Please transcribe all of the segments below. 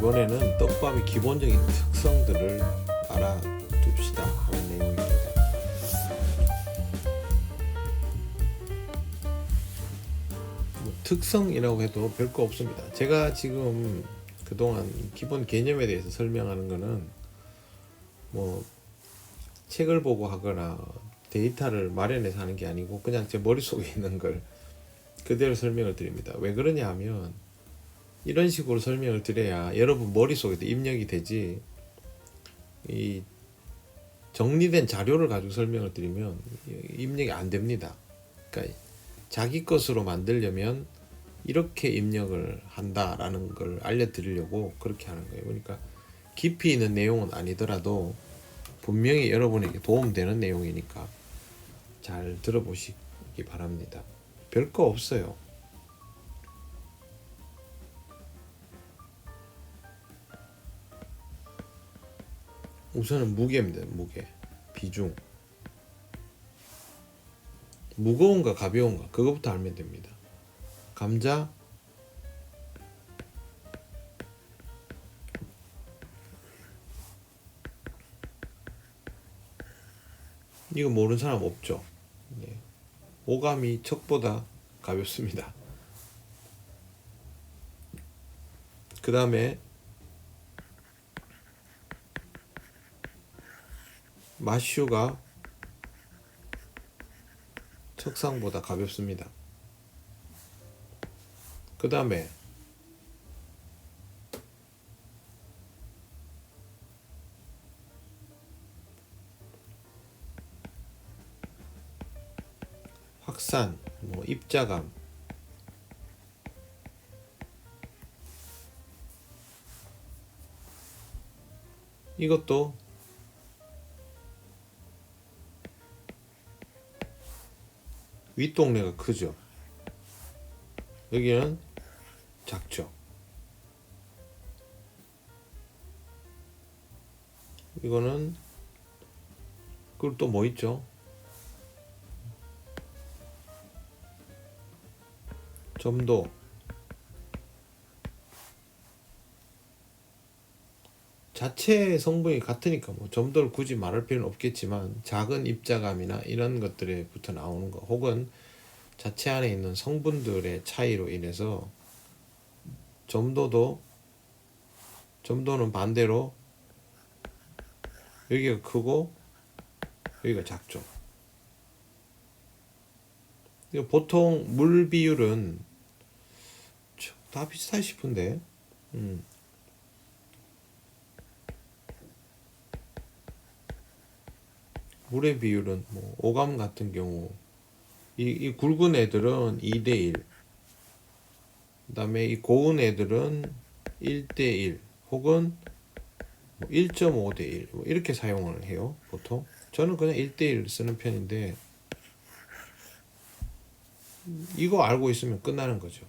이번에는 떡밥의 기본적인 특성들을 알아둡시다 하는 내용입니다. 특성이라고 해도 별거 없습니다. 제가 지금 그동안 기본 개념에 대해서 설명하는 거는 뭐 책을 보고 하거나 데이터를 마련해서 하는 게 아니고 그냥 제 머릿속에 있는 걸 그대로 설명을 드립니다. 왜 그러냐 하면 이런 식으로 설명을 드려야 여러분 머릿속에도 입력이 되지, 이 정리된 자료를 가지고 설명을 드리면 입력이 안 됩니다. 그러니까 자기 것으로 만들려면 이렇게 입력을 한다라는 걸 알려드리려고 그렇게 하는 거예요. 그러니까 깊이 있는 내용은 아니더라도 분명히 여러분에게 도움되는 내용이니까 잘 들어보시기 바랍니다. 별거 없어요. 우선은 무게입니다. 무게, 비중, 무거운가 가벼운가 그것부터 알면 됩니다. 감자 이거 모르는 사람 없죠. 네. 오감이 척보다 가볍습니다. 그 다음에 마슈가 척상보다 가볍습니다. 그 다음에 확산, 뭐 입자감, 이것도 윗동네가 크죠. 여기는 작죠. 이거는 그리고 또 뭐 있죠? 점도, 자체 성분이 같으니까 뭐 점도를 굳이 말할 필요는 없겠지만 작은 입자감이나 이런 것들에부터 나오는 거, 혹은 자체 안에 있는 성분들의 차이로 인해서 점도는 반대로 여기가 크고 여기가 작죠. 보통 물 비율은 다 비슷하다 싶은데 물의 비율은 뭐 오감 같은 경우 이 굵은 애들은 2대1, 그 다음에 이 고운 애들은 1대1 혹은 1.5대1 뭐 이렇게 사용을 해요. 보통 저는 그냥 1대1 쓰는 편인데 이거 알고 있으면 끝나는 거죠.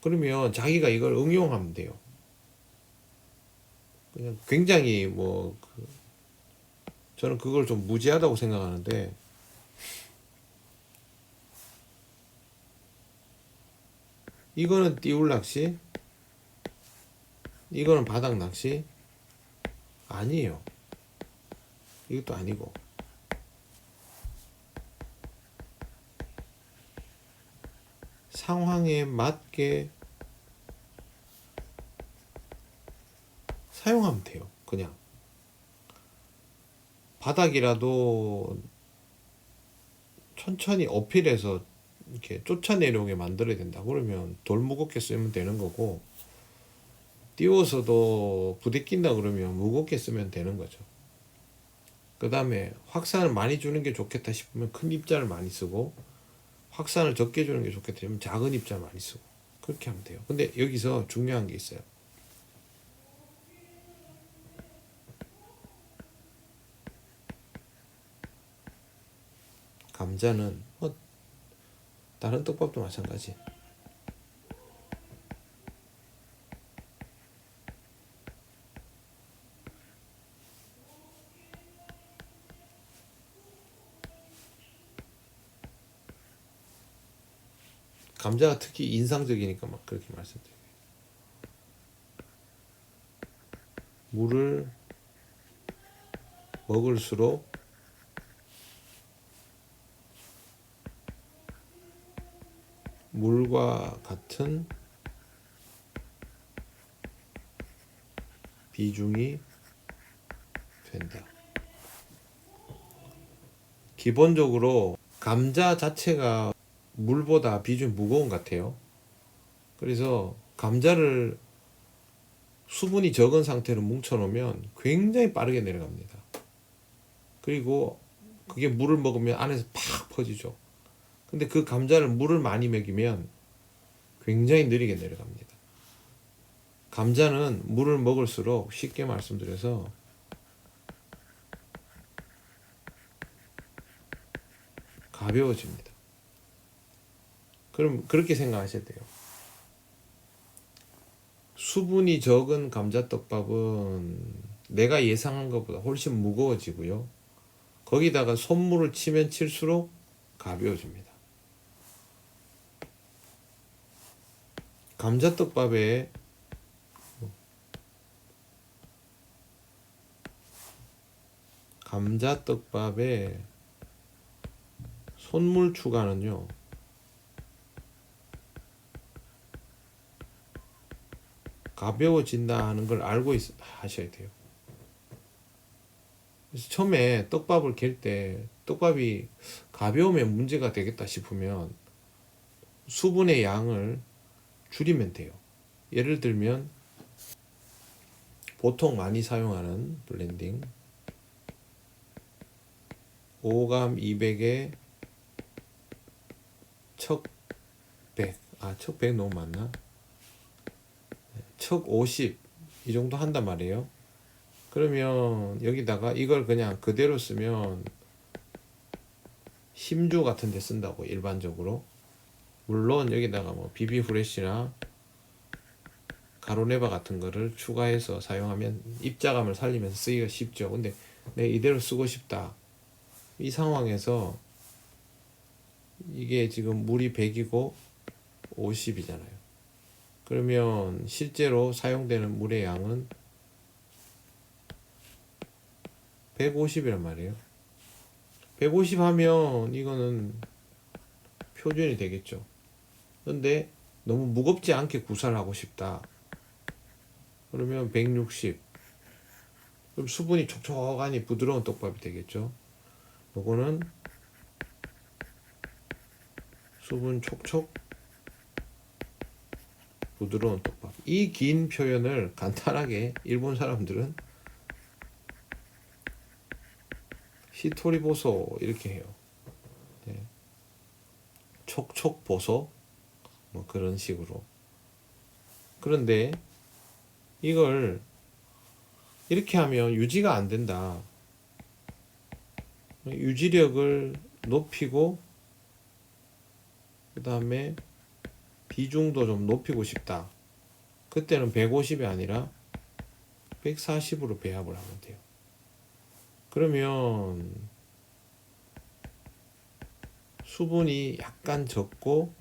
그러면 자기가 이걸 응용하면 돼요. 그냥 굉장히 저는 그걸 좀 무지하다고 생각하는데, 이거는 띄울 낚시, 이거는 바닥 낚시 아니에요. 이것도 아니고 상황에 맞게 사용하면 돼요. 그냥 바닥이라도 천천히 어필해서 이렇게 쫓아내려오게 만들어야 된다. 그러면 돌 무겁게 쓰면 되는 거고, 띄워서도 부대낀다 그러면 무겁게 쓰면 되는 거죠. 그 다음에 확산을 많이 주는 게 좋겠다 싶으면 큰 입자를 많이 쓰고, 확산을 적게 주는 게 좋겠다 싶으면 작은 입자 많이 쓰고, 그렇게 하면 돼요. 근데 여기서 중요한 게 있어요. 감자는 다른 떡밥도 마찬가지. 감자가 특히 인상적이니까 막 그렇게 말씀드려요. 물을 먹을수록 물과 같은 비중이 된다. 기본적으로 감자 자체가 물보다 비중이 무거운 것 같아요. 그래서 감자를 수분이 적은 상태로 뭉쳐놓으면 굉장히 빠르게 내려갑니다. 그리고 그게 물을 먹으면 안에서 팍 퍼지죠. 근데 그 감자를 물을 많이 먹이면 굉장히 느리게 내려갑니다. 감자는 물을 먹을수록, 쉽게 말씀드려서, 가벼워집니다. 그럼 그렇게 생각하셔야 돼요. 수분이 적은 감자떡밥은 내가 예상한 것보다 훨씬 무거워지고요. 거기다가 손물을 치면 칠수록 가벼워집니다. 감자떡밥에 손물 추가는요, 가벼워진다 하는 걸 알고 하셔야 돼요. 그래서 처음에 떡밥을 갤 때 떡밥이 가벼우면 문제가 되겠다 싶으면 수분의 양을 줄이면 돼요. 예를 들면 보통 많이 사용하는 블렌딩 5감 200에 척 100, 척 100 너무 많나? 척 50 이 정도 한단 말이에요. 그러면 여기다가 이걸 그냥 그대로 쓰면 심주 같은 데 쓴다고, 일반적으로. 물론 여기다가 뭐 비비 후레쉬나 가로네바 같은 거를 추가해서 사용하면 입자감을 살리면서 쓰기가 쉽죠. 근데 내가 이대로 쓰고 싶다, 이 상황에서 이게 지금 물이 100이고 50이잖아요. 그러면 실제로 사용되는 물의 양은 150이란 말이에요. 150 하면 이거는 표준이 되겠죠. 근데 너무 무겁지 않게 구사를 하고 싶다, 그러면 160. 그럼 수분이 촉촉하니 부드러운 떡밥이 되겠죠. 요거는 수분 촉촉 부드러운 떡밥. 이 긴 표현을 간단하게 일본 사람들은 시토리 보소 이렇게 해요. 네. 촉촉 보소 뭐 그런 식으로. 그런데 이걸 이렇게 하면 유지가 안 된다. 유지력을 높이고 그 다음에 비중도 좀 높이고 싶다. 그때는 150이 아니라 140으로 배합을 하면 돼요. 그러면 수분이 약간 적고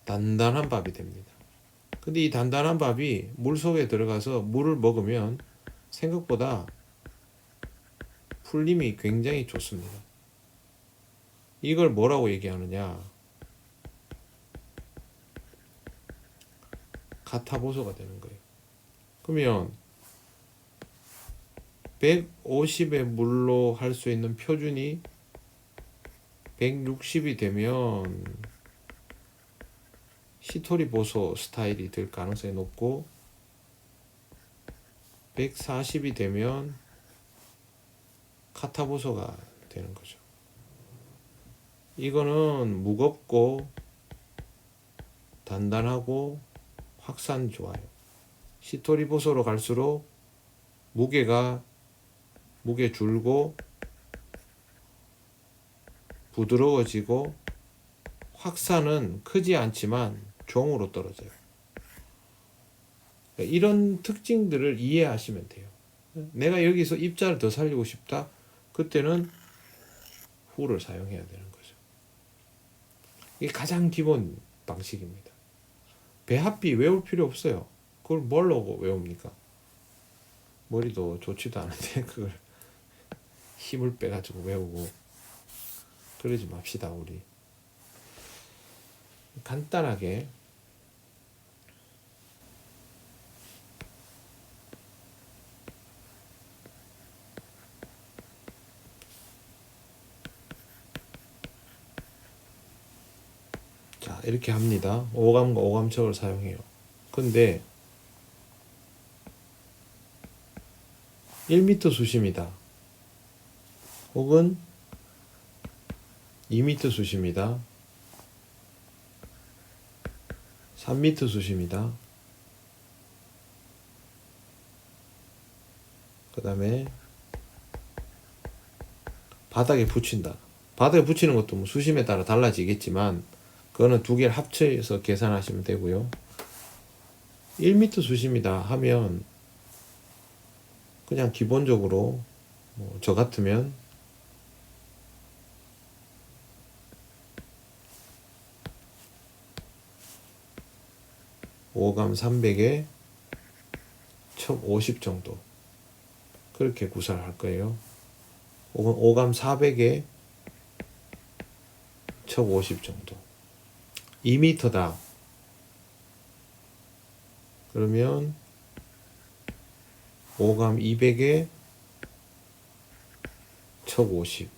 단단한 밥이 됩니다. 근데 이 단단한 밥이 물 속에 들어가서 물을 먹으면 생각보다 풀림이 굉장히 좋습니다. 이걸 뭐라고 얘기하느냐? 가타보소가 되는 거예요. 그러면 150의 물로 할 수 있는 표준이 160이 되면 시토리 보소 스타일이 될 가능성이 높고, 140이 되면 카타보소가 되는 거죠. 이거는 무겁고 단단하고 확산 좋아요. 시토리 보소로 갈수록 무게 줄고 부드러워지고 확산은 크지 않지만 종으로 떨어져요. 이런 특징들을 이해하시면 돼요. 내가 여기서 입자를 더 살리고 싶다, 그때는 후를 사용해야 되는 거죠. 이게 가장 기본 방식입니다. 배합비 외울 필요 없어요. 그걸 뭘로 외웁니까? 머리도 좋지도 않은데 그걸 힘을 빼가지고 외우고 그러지 맙시다. 우리 간단하게 자 이렇게 합니다. 오감과 오감척을 사용해요. 근데 1m 수심이다. 혹은 2m 수심이다. 3m 수심이다. 그 다음에 바닥에 붙인다. 바닥에 붙이는 것도 뭐 수심에 따라 달라지겠지만 그거는 두 개를 합쳐서 계산하시면 되고요. 1m 수심이다 하면 그냥 기본적으로 뭐 저 같으면 오감 300에 척 50 정도 그렇게 구사를 할 거예요. 혹은 오감 400에 척 50 정도. 2m다. 그러면 오감 200에 척 50.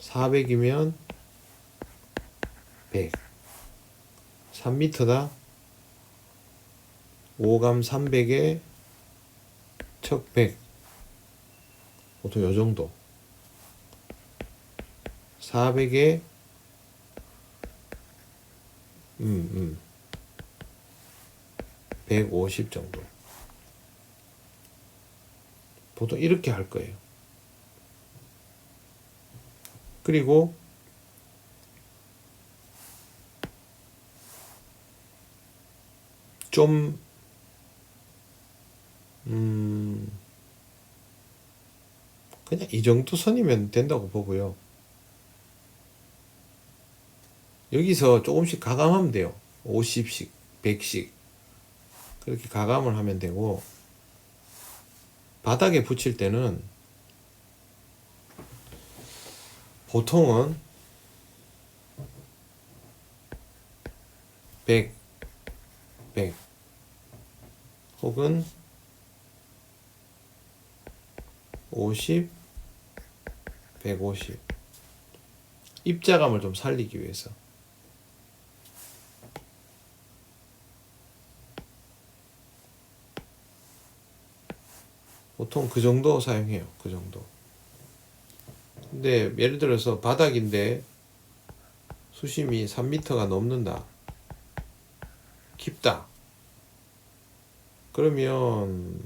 400이면 100. 3m다. 오감 300에 척 100. 보통 요 정도. 400에 150 정도. 보통 이렇게 할 거예요. 그리고 좀 그냥 이 정도 선이면 된다고 보고요. 여기서 조금씩 가감하면 돼요. 50씩, 100씩 그렇게 가감을 하면 되고 바닥에 붙일 때는 보통은 100, 100 혹은 50, 150 입자감을 좀 살리기 위해서 보통 그 정도 사용해요. 그 정도. 근데 예를 들어서 바닥인데 수심이 3m가 넘는다. 깊다. 그러면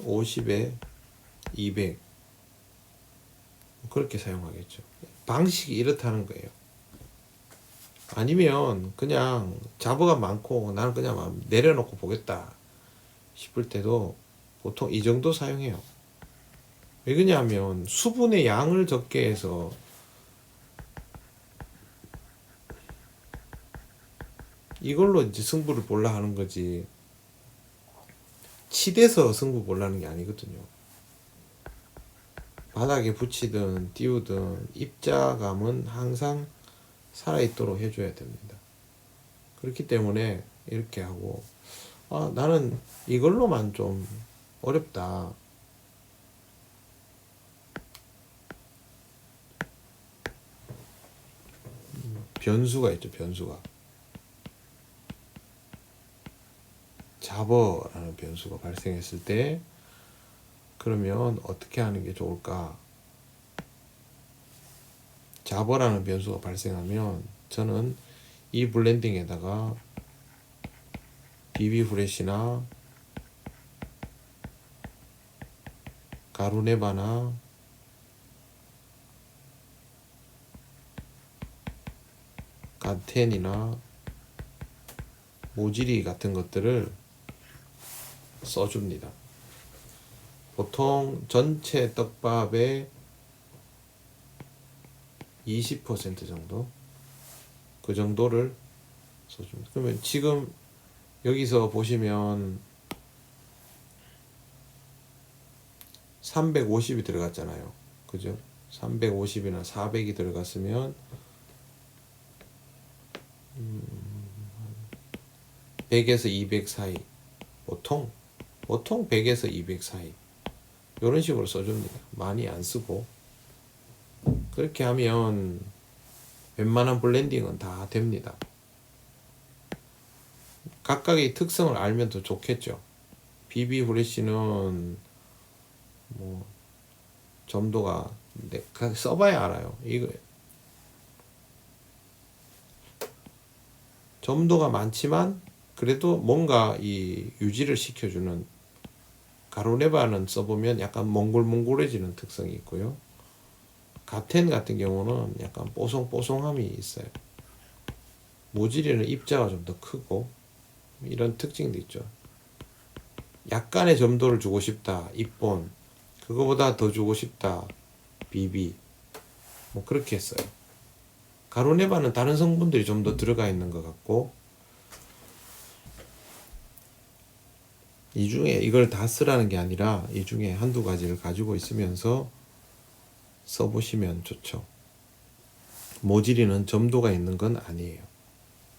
50에 200 그렇게 사용하겠죠. 방식이 이렇다는 거예요. 아니면 그냥 잡어가 많고 나는 그냥 내려놓고 보겠다 싶을 때도 보통 이 정도 사용해요. 왜 그러냐면 수분의 양을 적게 해서 이걸로 이제 승부를 보려 하는 거지 치대서 승부 보려는 게 아니거든요. 바닥에 붙이든 띄우든 입자감은 항상 살아있도록 해줘야 됩니다. 그렇기 때문에 이렇게 하고 나는 이걸로만 좀 어렵다. 변수가 있죠. 변수가. 잡어라는 변수가 발생했을 때 그러면 어떻게 하는 게 좋을까? 잡어라는 변수가 발생하면 저는 이 블렌딩에다가 BB 후레쉬나 가루네바나 갓텐이나 모지리 같은 것들을 써줍니다. 보통 전체 떡밥의 20% 정도 그 정도를 써줍니다. 그러면 지금 여기서 보시면 350이 들어갔잖아요. 그죠? 350이나 400이 들어갔으면 100에서 200 사이, 보통 100에서 200 사이 이런 식으로 써줍니다. 많이 안 쓰고. 그렇게 하면 웬만한 블렌딩은 다 됩니다. 각각의 특성을 알면 더 좋겠죠. BB 후레쉬는 뭐 점도가 써봐야 알아요. 이거 점도가 많지만 그래도 뭔가 이 유지를 시켜주는, 가루네바는 써보면 약간 몽글몽글해지는 특성이 있고요. 가텐 같은 경우는 약간 뽀송뽀송함이 있어요. 모질이는 입자가 좀 더 크고 이런 특징도 있죠. 약간의 점도를 주고 싶다, 입본. 그거보다 더 주고 싶다, BB. 뭐 그렇게 했어요. 가루네바는 다른 성분들이 좀 더 들어가 있는 것 같고, 이 중에 이걸 다 쓰라는 게 아니라 이 중에 한두 가지를 가지고 있으면서 써보시면 좋죠. 모질이는 점도가 있는 건 아니에요.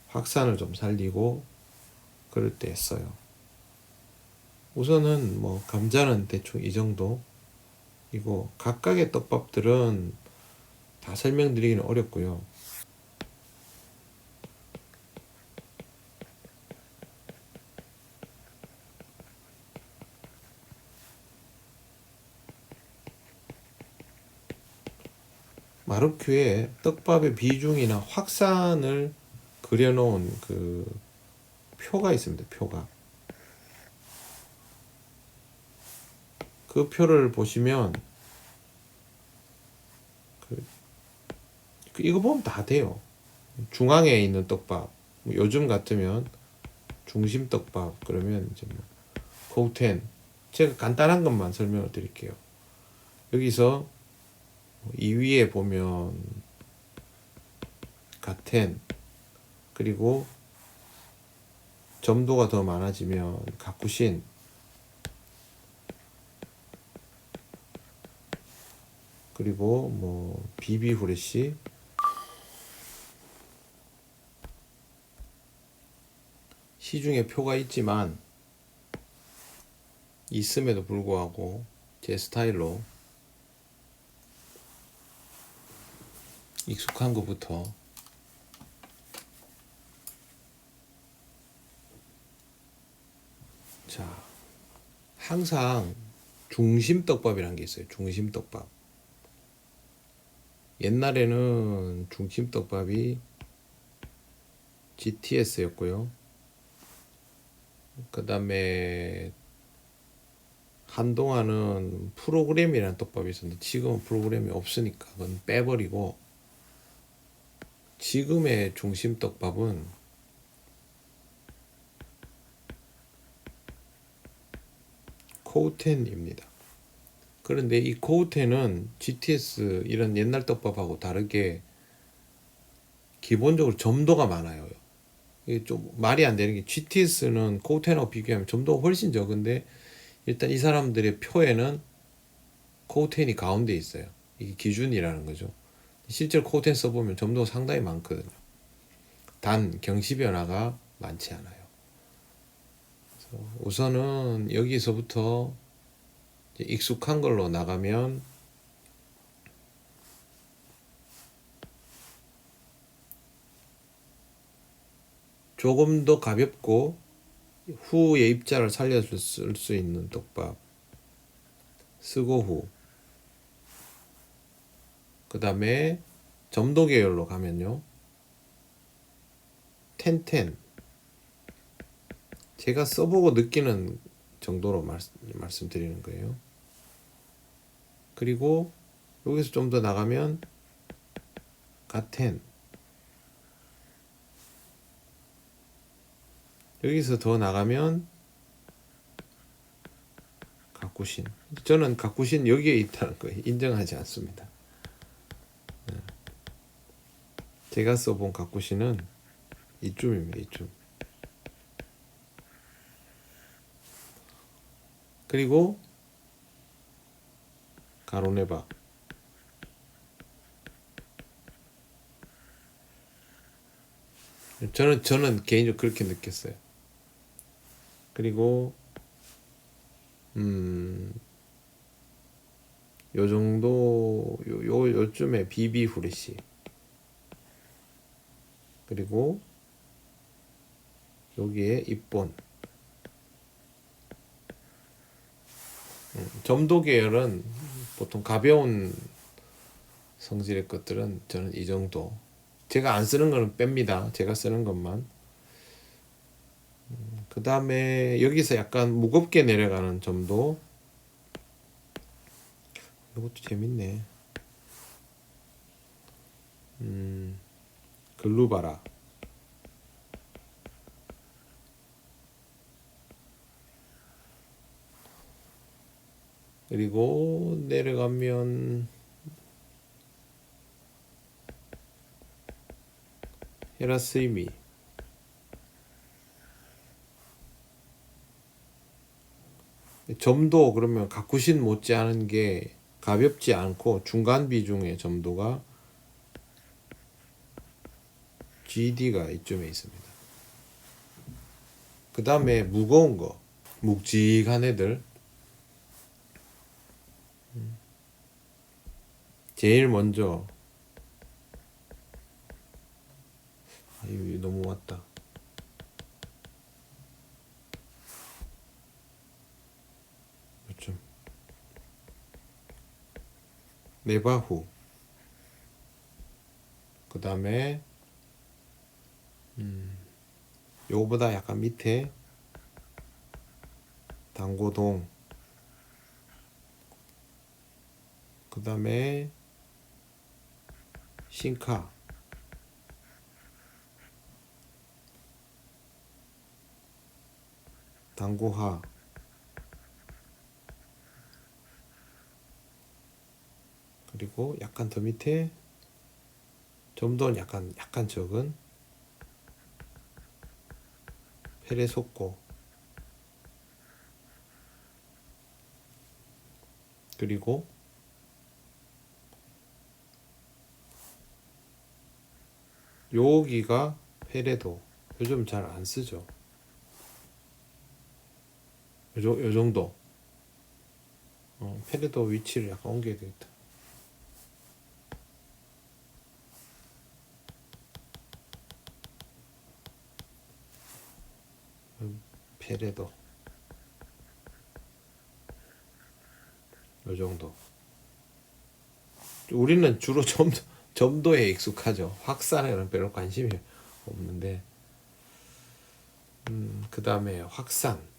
확산을 좀 살리고 그럴 때 써요. 우선은 뭐 감자는 대충 이 정도 이고, 각각의 떡밥들은 다 설명드리기는 어렵고요. 마루큐에 떡밥의 비중이나 확산을 그려놓은 그 표가 있습니다. 표가. 그 표를 보시면 이거 보면 다 돼요. 중앙에 있는 떡밥, 뭐 요즘 같으면 중심 떡밥, 그러면 이제 뭐 코우텐. 제가 간단한 것만 설명을 드릴게요. 여기서 이 위에 보면 가텐, 그리고 점도가 더 많아지면 가쿠신, 그리고 뭐 비비 후레쉬, 시중에 표가 있지만 있음에도 불구하고 제 스타일로 익숙한 것부터 자, 항상 중심 떡밥이라는 게 있어요. 중심 떡밥. 옛날에는 중심 떡밥이 GTS였고요. 그 다음에 한동안은 프로그램이라는 떡밥이 있었는데 지금은 프로그램이 없으니까 그건 빼버리고, 지금의 중심 떡밥은 코우텐입니다. 그런데 이 코우텐은 GTS 이런 옛날 떡밥하고 다르게 기본적으로 점도가 많아요. 이게 좀 말이 안 되는 게, GTS는 코우텐하고 비교하면 점도가 훨씬 적은데 일단 이 사람들의 표에는 코우텐이 가운데 있어요. 이게 기준이라는 거죠. 실제로 코우텐 써보면 점도가 상당히 많거든요. 단 경시 변화가 많지 않아요. 그래서 우선은 여기서부터 이제 익숙한 걸로 나가면 조금 더 가볍고 후의 입자를 살려줄 수 있는 떡밥 쓰고 후, 그 다음에 점도 계열로 가면요, 텐텐. 제가 써보고 느끼는 정도로 말씀드리는 거예요. 그리고 여기서 좀 더 나가면 가텐, 여기서 더 나가면 가쿠신. 저는 가쿠신 여기에 있다는 거 인정하지 않습니다. 제가 써본 가쿠신은 이쯤입니다. 이쯤. 그리고 가로네바. 저는 개인적으로 그렇게 느꼈어요. 그리고 요 정도 요쯤에 비비 후레쉬. 그리고 여기에 입본. 점도 계열은 보통 가벼운 성질의 것들은 저는 이 정도. 제가 안 쓰는 거는 뺍니다. 제가 쓰는 것만. 그 다음에 여기서 약간 무겁게 내려가는 점도. 이것도 재밌네. 글루바라. 그리고 내려가면 헤라스이미. 점도 그러면 가쿠신 못지않은 게 가볍지 않고 중간 비중의 점도가 GD가 이쯤에 있습니다. 그 다음에 무거운 거, 묵직한 애들. 제일 먼저 이거 너무 왔다. 요즘 네바후. 그 다음에 요거보다 약간 밑에 당고동. 그 다음에 신카. 당고하. 그리고 약간 더 밑에 점도는 약간 적은 페레소코. 그리고 여기가 페레도. 요즘 잘 안 쓰죠. 요 정도. 페레도 위치를 약간 옮겨야 되겠다. 페레도. 요 정도. 우리는 주로 점도에 익숙하죠. 확산에는 별로 관심이 없는데. 그 다음에 확산.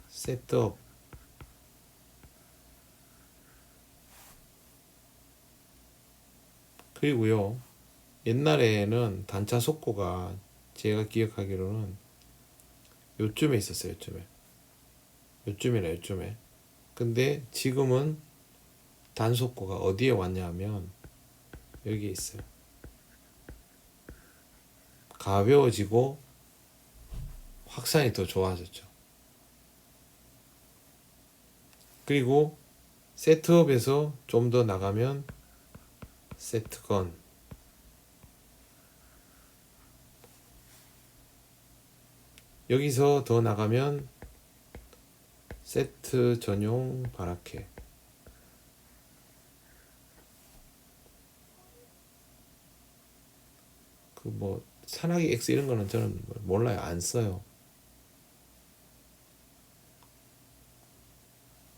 셋업. 그리고요, 옛날에는 단차 속고가 제가 기억하기로는 요쯤에 있었어요. 요쯤에. 근데 지금은 단속고가 어디에 왔냐 하면 여기에 있어요. 가벼워지고 확산이 더 좋아졌죠. 그리고 세트업에서 좀 더 나가면 세트건. 여기서 더 나가면 세트 전용 바라케. 그 뭐 산화기 X 이런 거는 저는 몰라요. 안 써요.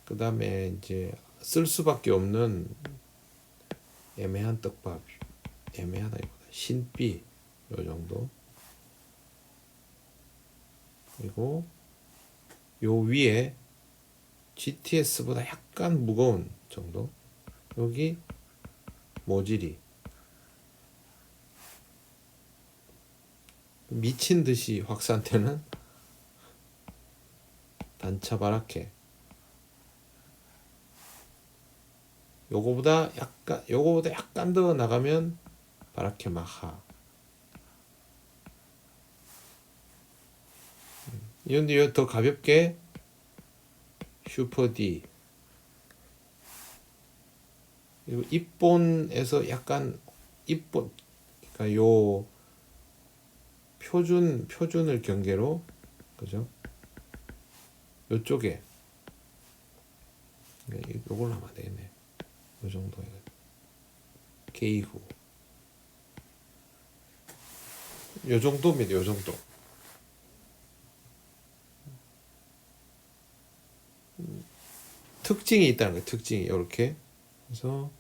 그 다음에 이제 쓸 수밖에 없는 애매한 떡밥. 애매하다기보다 신비. 요 정도. 그리고 요 위에 GTS보다 약간 무거운 정도. 여기 모질이. 미친 듯이 확산되는 단차 바라케. 요거보다 약간 더 나가면 바라케 마하. 이런데 더 가볍게 슈퍼 D. 그리고 입본에서 약간 입본, 그러니까 요 표준을 경계로, 그죠? 요쪽에 요걸로 하면 안 되겠네. 요 정도 해가지고 K후 요 정도입니다. 요 정도. 특징이 있다는 거예요. 특징이 이렇게. 그래서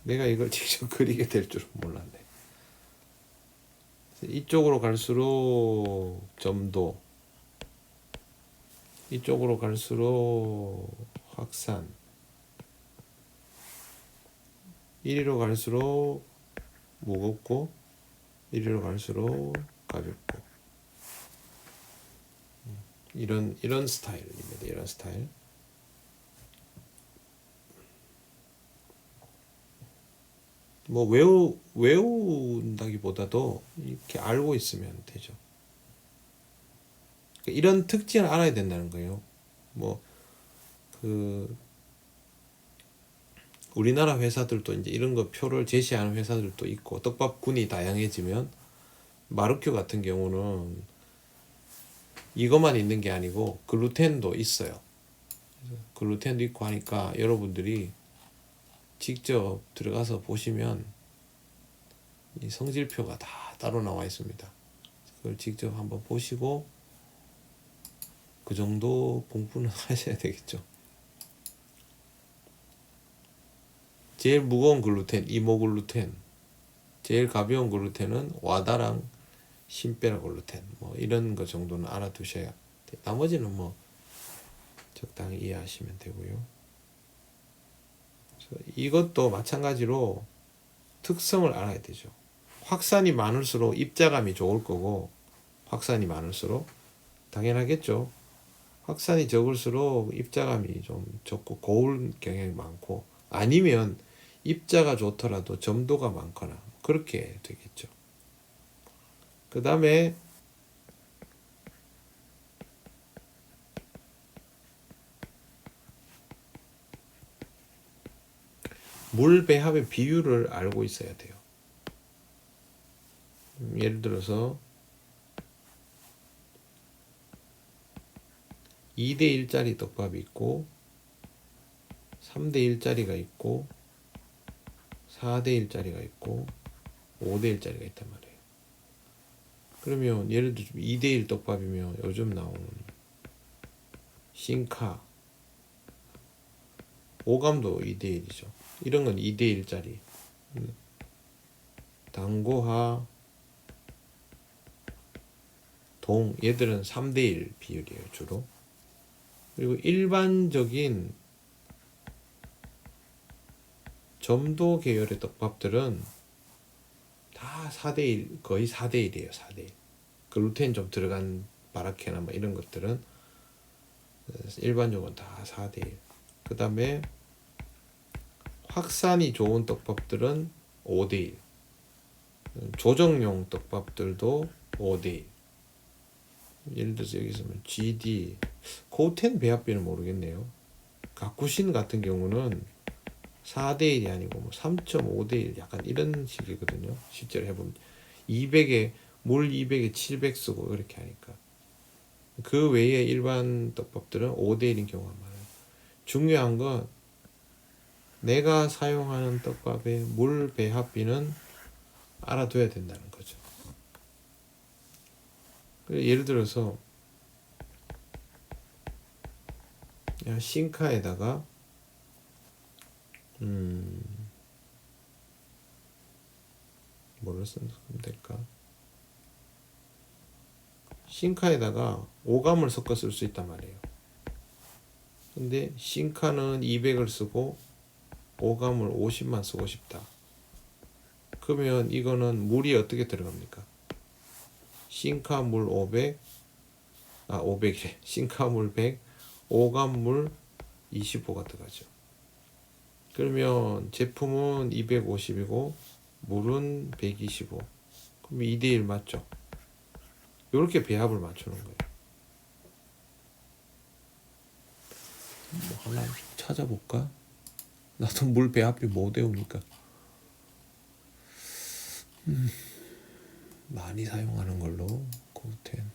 내가 이걸 직접 그리게 될 줄은 몰랐네. 이쪽으로 갈수록 점도, 이쪽으로 갈수록 확산, 이리로 갈수록 무겁고 이리로 갈수록 가볍고, 이런 스타일입니다. 이런 스타일. 뭐 외운다기보다도 이렇게 알고 있으면 되죠. 이런 특징을 알아야 된다는 거예요. 뭐 그 우리나라 회사들도 이제 이런 거 표를 제시하는 회사들도 있고, 떡밥군이 다양해지면 마르큐 같은 경우는 이것만 있는 게 아니고 글루텐도 있어요. 글루텐도 있고 하니까 여러분들이 직접 들어가서 보시면 이 성질표가 다 따로 나와 있습니다. 그걸 직접 한번 보시고 그 정도 공부는 하셔야 되겠죠. 제일 무거운 글루텐 이모글루텐, 제일 가벼운 글루텐은 와다랑 신베라 글루텐, 뭐 이런 거 정도는 알아두셔야 돼. 나머지는 뭐 적당히 이해하시면 되고요. 이것도 마찬가지로 특성을 알아야 되죠. 확산이 많을수록 입자감이 좋을 거고, 확산이 많을수록 당연하겠죠. 확산이 적을수록 입자감이 좀 적고 고울 경향이 많고, 아니면 입자가 좋더라도 점도가 많거나 그렇게 되겠죠. 그 다음에 물 배합의 비율을 알고 있어야 돼요. 예를 들어서 2대1짜리 떡밥이 있고 3대1짜리가 있고 4대1짜리가 있고 5대1짜리가 있단 말이에요. 그러면 예를 들어 2대1 떡밥이면 요즘 나오는 싱카, 오감도 2대1이죠. 이런 건 2대1짜리. 당고하, 동, 얘들은 3대1 비율이에요, 주로. 그리고 일반적인 점도 계열의 떡밥들은 다 4대1, 거의 4대1이에요, 4대1. 글루텐 좀 들어간 바라케나 뭐 이런 것들은 일반적으로 다 4대1. 그 다음에 확산이 좋은 떡밥들은 5대1. 조정용 떡밥들도 5대1. 예를 들어서 여기서 GD, 고텐 배합비는 모르겠네요. 가쿠신 같은 경우는 4대1이 아니고 뭐 3.5대1 약간 이런 식이거든요. 실제로 해보면 200에 물 200에 700 쓰고 이렇게 하니까. 그 외에 일반 떡밥들은 5대1인 경우가 많아요. 중요한 건 내가 사용하는 떡밥의 물 배합비는 알아둬야 된다는 거죠. 예를 들어서 싱카에다가 뭐를 쓰면 될까? 싱카에다가 오감을 섞어 쓸 수 있단 말이에요. 근데 싱카는 200을 쓰고 오감을 50만 쓰고 싶다. 그러면 이거는 물이 어떻게 들어갑니까? 싱카물 500, 500이래. 싱카물 100, 오감물 25가 들어가죠. 그러면 제품은 250이고 물은 125. 그럼 2대1 맞죠? 이렇게 배합을 맞추는 거예요. 뭐 하나 찾아볼까? 나도 물 배합이 못 외우니까. 많이 사용하는 걸로 고우텐.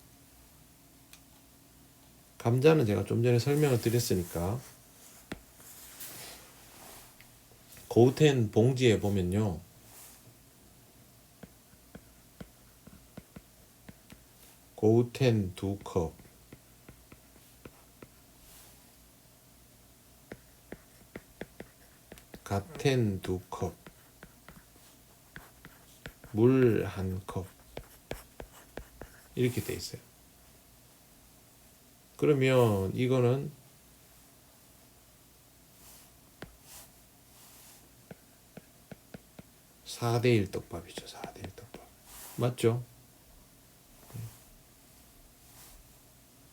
감자는 제가 좀 전에 설명을 드렸으니까 고우텐 봉지에 보면요, 고우텐 2컵, 가텐 2컵, 물 1컵 이렇게 돼 있어요. 그러면 이거는 4대1 떡밥이죠. 4대1 떡밥. 맞죠?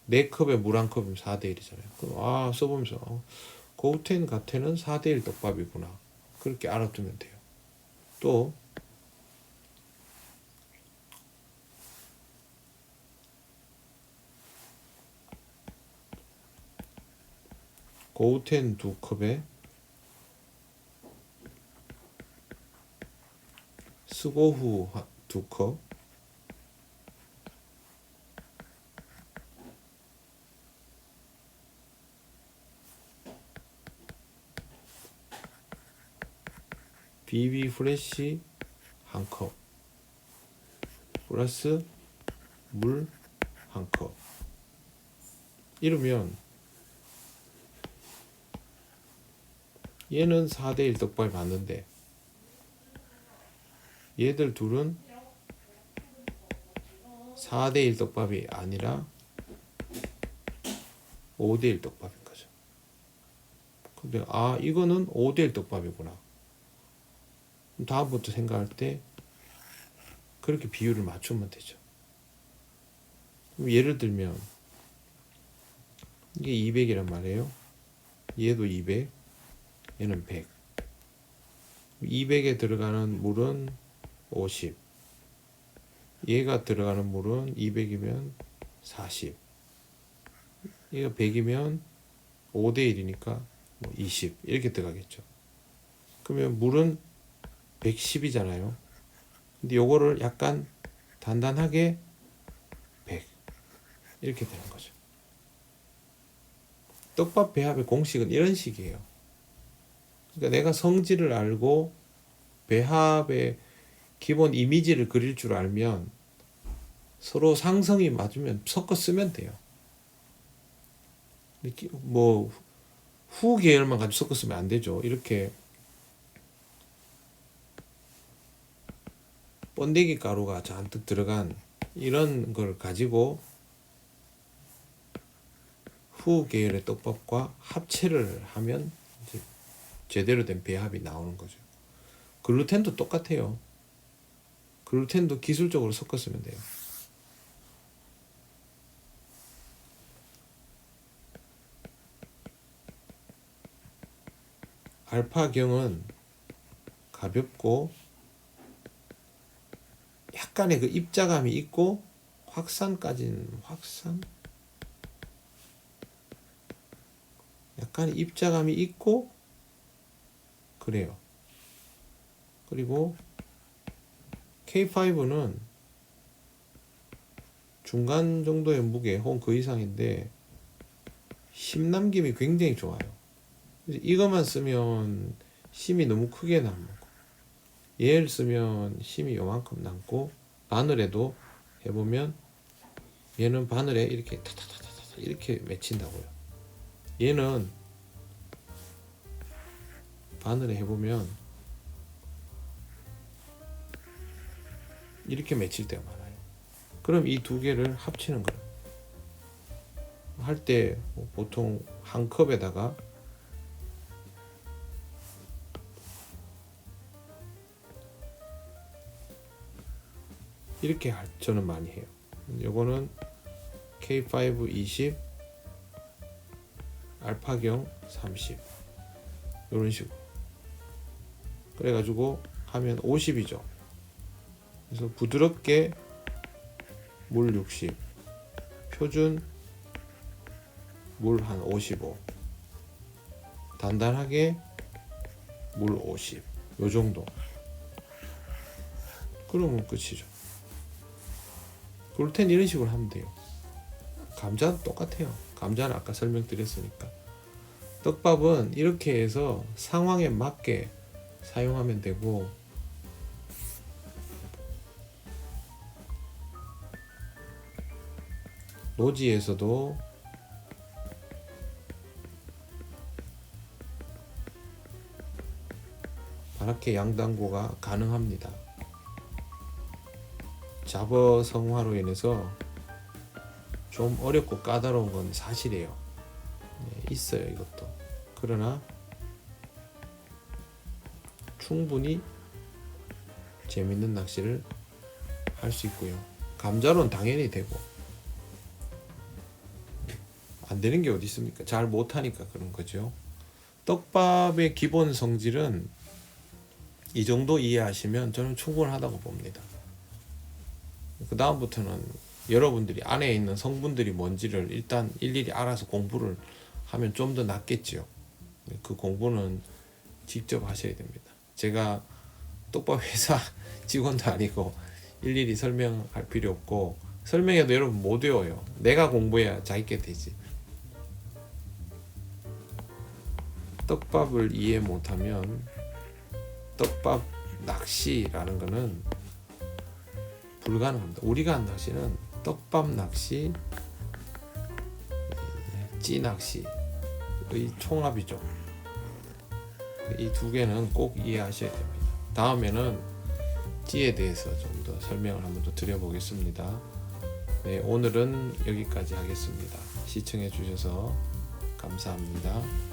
4컵에 물 1컵이면 4대1이잖아요. 그럼 써보면서 고우텐 가텐은 4대1 떡밥이구나. 그렇게 알아두면 돼요. 또 고우텐 2컵에 스고후 2컵, 비비 프레쉬 1컵 플러스 물 1컵 이러면 얘는 4대1 떡밥이 맞는데 얘들 둘은 4대1 떡밥이 아니라 5대1 떡밥인 거죠. 근데 이거는 5대1 떡밥이구나. 다음부터 생각할 때 그렇게 비율을 맞추면 되죠. 예를 들면 이게 200이란 말이에요. 얘도 200, 얘는 100. 200에 들어가는 물은 50. 얘가 들어가는 물은 200이면 40. 얘가 100이면 5대1이니까 20 이렇게 들어가겠죠. 그러면 물은 110이잖아요. 근데 요거를 약간 단단하게 100 이렇게 되는 거죠. 떡밥 배합의 공식은 이런 식이에요. 그러니까 내가 성질을 알고 배합의 기본 이미지를 그릴 줄 알면 서로 상성이 맞으면 섞어 쓰면 돼요. 뭐 후 계열만 가지고 섞어 쓰면 안 되죠. 이렇게 번데기 가루가 잔뜩 들어간 이런 걸 가지고 후 계열의 떡밥과 합체를 하면 이제 제대로 된 배합이 나오는 거죠. 글루텐도 똑같아요. 글루텐도 기술적으로 섞어 쓰면 돼요. 알파경은 가볍고 약간의 그 입자감이 있고 확산까지는 약간의 입자감이 있고 그래요. 그리고 K5는 중간 정도의 무게 혹은 그 이상인데 심 남김이 굉장히 좋아요. 이것만 쓰면 심이 너무 크게 남고 얘를 쓰면 심이 요만큼 남고 바늘에도 해보면 얘는 바늘에 이렇게 타타타타 이렇게 맺힌다고요. 얘는 바늘에 해보면 이렇게 맺힐 때가 많아요. 그럼 이 두 개를 합치는 거예요. 할 때 보통 한 컵에다가 이렇게 저는 많이 해요. 요거는 K5 20 알파경 30 이런 식으로 그래가지고 하면 50이죠. 그래서 부드럽게 물 60, 표준 물 한 55, 단단하게 물 50, 요 정도. 그러면 끝이죠. 글루텐 이런 식으로 하면 돼요. 감자도 똑같아요. 감자는 아까 설명드렸으니까. 떡밥은 이렇게 해서 상황에 맞게 사용하면 되고, 노지에서도 바라케 양단고가 가능합니다. 자버성화로 인해서 좀 어렵고 까다로운 건 사실이에요. 네, 있어요 이것도. 그러나 충분히 재밌는 낚시를 할 수 있고요. 감자로는 당연히 되고 안 되는 게 어디 있습니까? 잘 못하니까 그런 거죠. 떡밥의 기본 성질은 이 정도 이해하시면 저는 충분하다고 봅니다. 그 다음부터는 여러분들이 안에 있는 성분들이 뭔지를 일단 일일이 알아서 공부를 하면 좀 더 낫겠지요. 그 공부는 직접 하셔야 됩니다. 제가 떡밥 회사 직원도 아니고 일일이 설명할 필요 없고, 설명해도 여러분 못 외워요. 내가 공부해야 자기게 되지. 떡밥을 이해 못하면 떡밥 낚시라는 거는 불가능합니다. 우리가 한 낚시는 떡밥 낚시, 찌 낚시의 총합이죠. 이 두 개는 꼭 이해하셔야 됩니다. 다음에는 찌에 대해서 좀 더 설명을 한번 더 드려보겠습니다. 네, 오늘은 여기까지 하겠습니다. 시청해 주셔서 감사합니다.